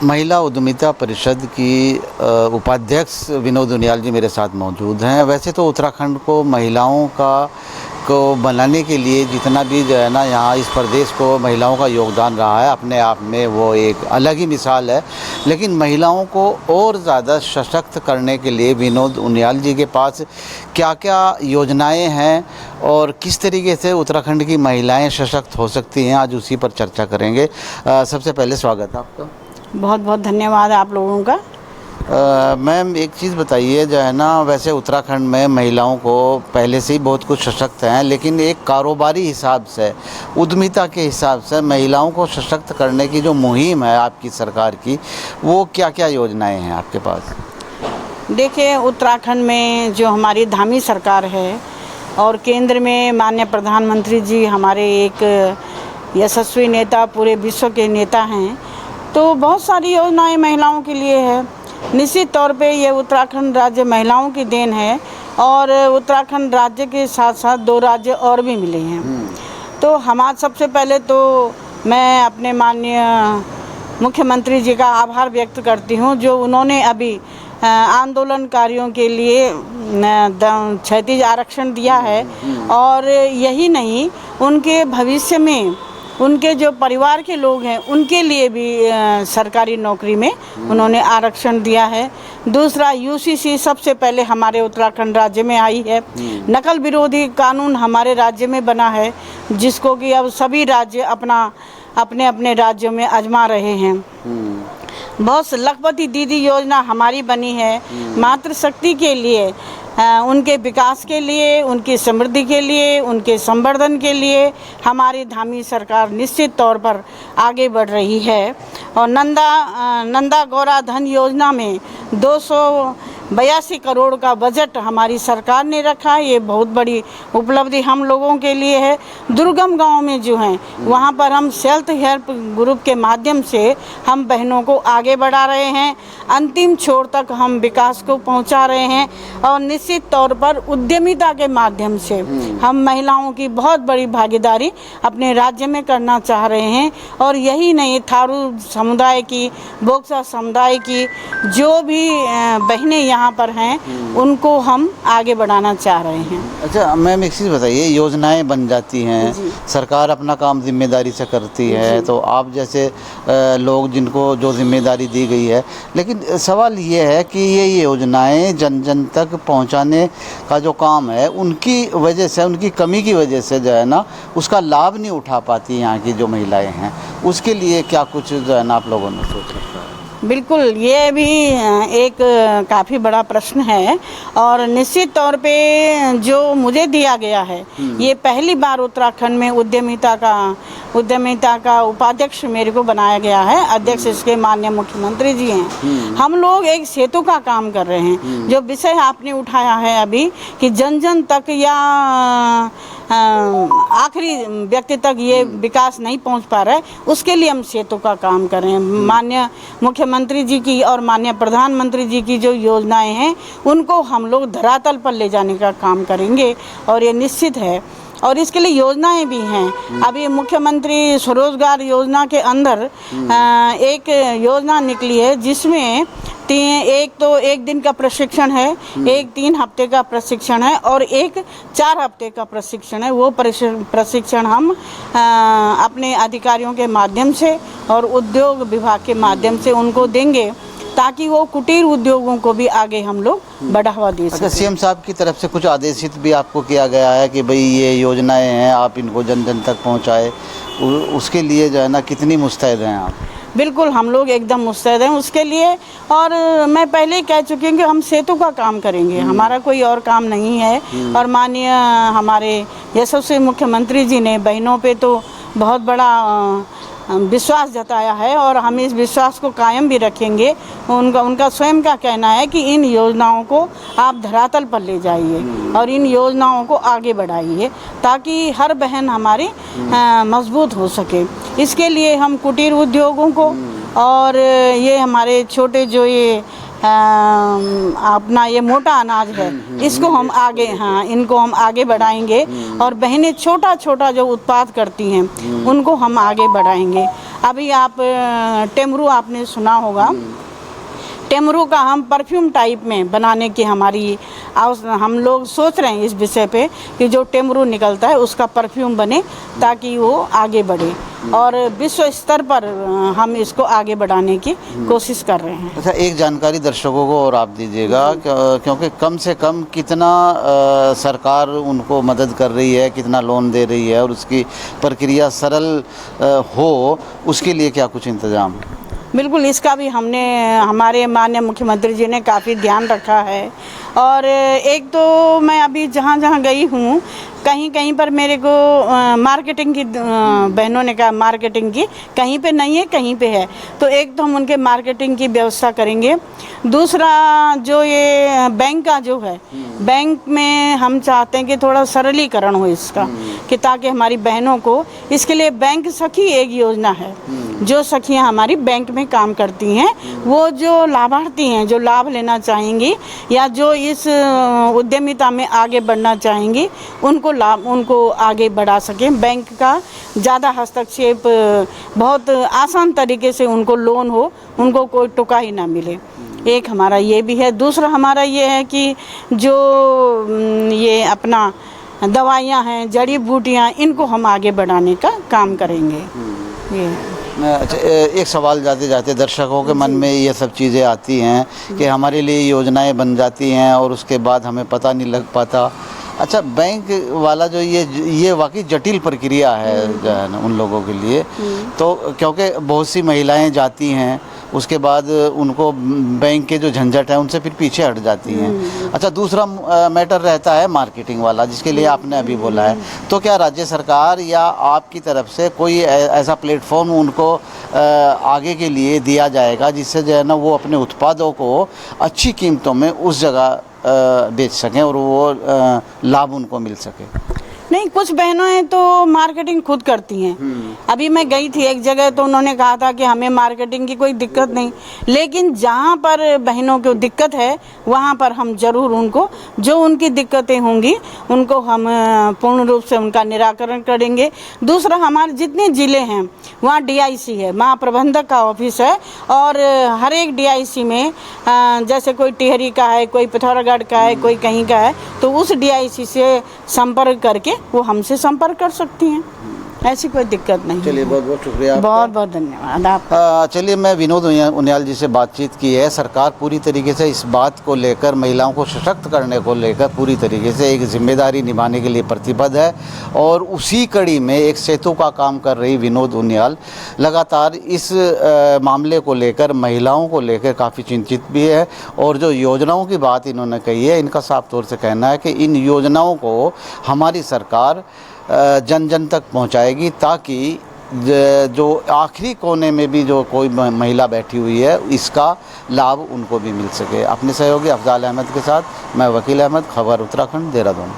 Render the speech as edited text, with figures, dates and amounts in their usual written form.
महिला उद्यमिता परिषद की उपाध्यक्ष विनोद उनियाल जी मेरे साथ मौजूद हैं। वैसे तो उत्तराखंड को महिलाओं को बनाने के लिए जितना भी जो है ना यहाँ इस प्रदेश को महिलाओं का योगदान रहा है, अपने आप में वो एक अलग ही मिसाल है। लेकिन महिलाओं को और ज़्यादा सशक्त करने के लिए विनोद उनियाल जी के पास क्या क्या योजनाएं हैं और किस तरीके से उत्तराखंड की महिलाएं सशक्त हो सकती हैं, आज उसी पर चर्चा करेंगे। सबसे पहले स्वागत है आपका। बहुत बहुत धन्यवाद आप लोगों का। मैम एक चीज़ बताइए, जो है ना वैसे उत्तराखंड में महिलाओं को पहले से ही बहुत कुछ सशक्त हैं, लेकिन एक कारोबारी हिसाब से, उद्यमिता के हिसाब से महिलाओं को सशक्त करने की जो मुहिम है आपकी सरकार की, वो क्या क्या योजनाएं हैं आपके पास? देखिए, उत्तराखंड में जो हमारी धामी सरकार है और केंद्र में माननीय प्रधानमंत्री जी हमारे एक यशस्वी नेता, पूरे विश्व के नेता हैं, तो बहुत सारी योजनाएं महिलाओं के लिए है। निश्चित तौर पे ये उत्तराखंड राज्य महिलाओं की देन है और उत्तराखंड राज्य के साथ साथ 2 राज्य और भी मिले हैं। तो हमारा सबसे पहले तो मैं अपने माननीय मुख्यमंत्री जी का आभार व्यक्त करती हूँ, जो उन्होंने अभी आंदोलनकारियों के लिए 36 आरक्षण दिया है। और यही नहीं, उनके भविष्य में उनके जो परिवार के लोग हैं उनके लिए भी सरकारी नौकरी में उन्होंने आरक्षण दिया है। दूसरा, यूसीसी सबसे पहले हमारे उत्तराखंड राज्य में आई है। नकल विरोधी कानून हमारे राज्य में बना है, जिसको कि अब सभी राज्य अपने अपने राज्यों में आजमा रहे हैं। बहुत लखपति दीदी योजना हमारी बनी है मातृशक्ति के लिए, उनके विकास के लिए, उनकी समृद्धि के लिए, उनके संवर्धन के लिए हमारी धामी सरकार निश्चित तौर पर आगे बढ़ रही है। और नंदा गौरा धन योजना में 282 करोड़ का बजट हमारी सरकार ने रखा है। ये बहुत बड़ी उपलब्धि हम लोगों के लिए है। दुर्गम गांव में जो हैं वहाँ पर हम सेल्फ हेल्प ग्रुप के माध्यम से हम बहनों को आगे बढ़ा रहे हैं, अंतिम छोर तक हम विकास को पहुँचा रहे हैं। और निश्चित तौर पर उद्यमिता के माध्यम से हम महिलाओं की बहुत बड़ी भागीदारी अपने राज्य में करना चाह रहे हैं। और यही नहीं, थारू समुदाय की, बोक्सा समुदाय की जो भी बहनें यहाँ पर हैं उनको हम आगे बढ़ाना चाह रहे हैं। अच्छा मैम, एक चीज़ बताइए, योजनाएं बन जाती हैं, सरकार अपना काम जिम्मेदारी से करती है, तो आप जैसे लोग जिनको जो जिम्मेदारी दी गई है, लेकिन सवाल ये है कि ये योजनाएं जन जन तक पहुंचाने का जो काम है, उनकी वजह से, उनकी कमी की वजह से जो है ना उसका लाभ नहीं उठा पाती यहाँ की जो महिलाएं हैं, उसके लिए क्या कुछ जो है ना आप लोगों ने सोच रखा है? बिल्कुल, ये भी एक काफ़ी बड़ा प्रश्न है। और निश्चित तौर पे जो मुझे दिया गया है, ये पहली बार उत्तराखंड में उद्यमिता का उपाध्यक्ष मेरे को बनाया गया है। अध्यक्ष इसके माननीय मुख्यमंत्री जी हैं। हम लोग एक सेतु का काम कर रहे हैं। जो विषय आपने उठाया है अभी कि जन जन तक या आखिरी व्यक्ति तक ये विकास नहीं पहुंच पा रहा है, उसके लिए हम सेतु का काम कर रहे हैं। माननीय मुख्यमंत्री जी की और माननीय प्रधानमंत्री जी की जो योजनाएं हैं उनको हम लोग धरातल पर ले जाने का काम करेंगे और ये निश्चित है। और इसके लिए योजनाएं भी हैं। अभी मुख्यमंत्री स्वरोजगार योजना के अंदर एक योजना निकली है, जिसमें एक दिन का प्रशिक्षण है, एक 3 हफ्ते का प्रशिक्षण है और एक 4 हफ्ते का प्रशिक्षण है। वो प्रशिक्षण हम अपने अधिकारियों के माध्यम से और उद्योग विभाग के माध्यम से उनको देंगे, ताकि वो कुटीर उद्योगों को भी आगे हम लोग बढ़ावा दे सकें। अच्छा, सीएम साहब की तरफ से कुछ आदेशित भी आपको किया गया है कि भाई ये योजनाएं हैं, आप इनको जन जन तक पहुंचाए, उसके लिए जो है ना कितनी मुस्तैद हैं आप? बिल्कुल, हम लोग एकदम मुस्तैद हैं उसके लिए। और मैं पहले ही कह चुकी हूँ कि हम सेतु का काम करेंगे, हमारा कोई और काम नहीं है। और माननीय हमारे यशस्वी मुख्यमंत्री जी ने बहनों पे तो बहुत बड़ा विश्वास जताया है और हम इस विश्वास को कायम भी रखेंगे। उनका स्वयं का कहना है कि इन योजनाओं को आप धरातल पर ले जाइए और इन योजनाओं को आगे बढ़ाइए, ताकि हर बहन हमारी मजबूत हो सके। इसके लिए हम कुटीर उद्योगों को और ये हमारे छोटे जो ये अपना ये मोटा अनाज है, इसको हम आगे इनको हम आगे बढ़ाएंगे। और बहनें छोटा छोटा जो उत्पाद करती हैं उनको हम आगे बढ़ाएंगे। अभी आप टेमरू आपने सुना होगा, टेमरू का हम परफ्यूम टाइप में बनाने की हम लोग सोच रहे हैं इस विषय पे कि जो टेमरू निकलता है उसका परफ्यूम बने ताकि वो आगे बढ़े और विश्व स्तर पर हम इसको आगे बढ़ाने की कोशिश कर रहे हैं। अच्छा, एक जानकारी दर्शकों को और आप दीजिएगा क्योंकि कम से कम कितना सरकार उनको मदद कर रही है, कितना लोन दे रही है और उसकी प्रक्रिया सरल हो उसके लिए क्या कुछ इंतजाम? बिल्कुल, इसका भी हमारे माननीय मुख्यमंत्री जी ने काफ़ी ध्यान रखा है। और एक तो मैं अभी जहाँ जहाँ गई हूँ कहीं कहीं पर मेरे को मार्केटिंग की बहनों ने कहा मार्केटिंग की कहीं पे नहीं है कहीं पे है, तो एक तो हम उनके मार्केटिंग की व्यवस्था करेंगे। दूसरा जो ये बैंक का जो है, बैंक में हम चाहते हैं कि थोड़ा सरलीकरण हो इसका कि ताकि हमारी बहनों को, इसके लिए बैंक सखी एक योजना है, जो सखियां हमारी बैंक में काम करती हैं वो जो लाभार्थी हैं जो लाभ लेना चाहेंगी या जो इस उद्यमिता में आगे बढ़ना चाहेंगी उनको आगे बढ़ा सकें। बैंक का ज़्यादा हस्तक्षेप, बहुत आसान तरीके से उनको लोन हो, उनको कोई टोका ही ना मिले, एक हमारा ये भी है। दूसरा हमारा ये है कि जो ये अपना दवाइयाँ हैं, जड़ी बूटियाँ, इनको हम आगे बढ़ाने का काम करेंगे। ये अच्छा, एक सवाल जाते जाते दर्शकों के मन में ये सब चीज़ें आती हैं कि हमारे लिए योजनाएं बन जाती हैं और उसके बाद हमें पता नहीं लग पाता। अच्छा, बैंक वाला जो ये वाकई जटिल प्रक्रिया है जो है ना उन लोगों के लिए, तो क्योंकि बहुत सी महिलाएं जाती हैं उसके बाद उनको बैंक के जो झंझट है उनसे फिर पीछे हट जाती हैं। अच्छा, दूसरा मैटर रहता है मार्केटिंग वाला जिसके लिए आपने अभी बोला है, तो क्या राज्य सरकार या आपकी तरफ से कोई ऐसा प्लेटफॉर्म उनको आगे के लिए दिया जाएगा जिससे जो है ना वो अपने उत्पादों को अच्छी कीमतों में उस जगह बेच सकें और वो लाभ उनको मिल सके? नहीं, कुछ बहनों हैं तो मार्केटिंग खुद करती हैं। अभी मैं गई थी एक जगह तो उन्होंने कहा था कि हमें मार्केटिंग की कोई दिक्कत नहीं, लेकिन जहाँ पर बहनों को दिक्कत है वहाँ पर हम ज़रूर उनको, जो उनकी दिक्कतें होंगी उनको हम पूर्ण रूप से उनका निराकरण करेंगे। दूसरा, हमारे जितने ज़िले हैं वहाँ DIC है, महाप्रबंधक का ऑफिस है और हर एक DIC में जैसे कोई टिहरी का है, कोई पिथौरागढ़ का है, कोई कहीं का है, तो उस DIC से संपर्क करके वो हमसे संपर्क कर सकती हैं, ऐसी कोई दिक्कत नहीं। चलिए, बहुत बहुत शुक्रिया, बहुत बहुत धन्यवाद आप। चलिए, मैं विनोद उनियाल जी से बातचीत की है। सरकार पूरी तरीके से इस बात को लेकर, महिलाओं को सशक्त करने को लेकर पूरी तरीके से एक जिम्मेदारी निभाने के लिए प्रतिबद्ध है और उसी कड़ी में एक सेतु का काम कर रही विनोद उनियाल लगातार इस मामले को लेकर, महिलाओं को लेकर काफ़ी चिंतित भी है। और जो योजनाओं की बात इन्होंने कही है, इनका साफ तौर से कहना है कि इन योजनाओं को हमारी सरकार जन जन तक पहुंचाएगी ताकि जो आखिरी कोने में भी जो कोई महिला बैठी हुई है इसका लाभ उनको भी मिल सके। अपने सहयोगी अफजाल अहमद के साथ मैं वकील अहमद, खबर उत्तराखंड, देहरादून।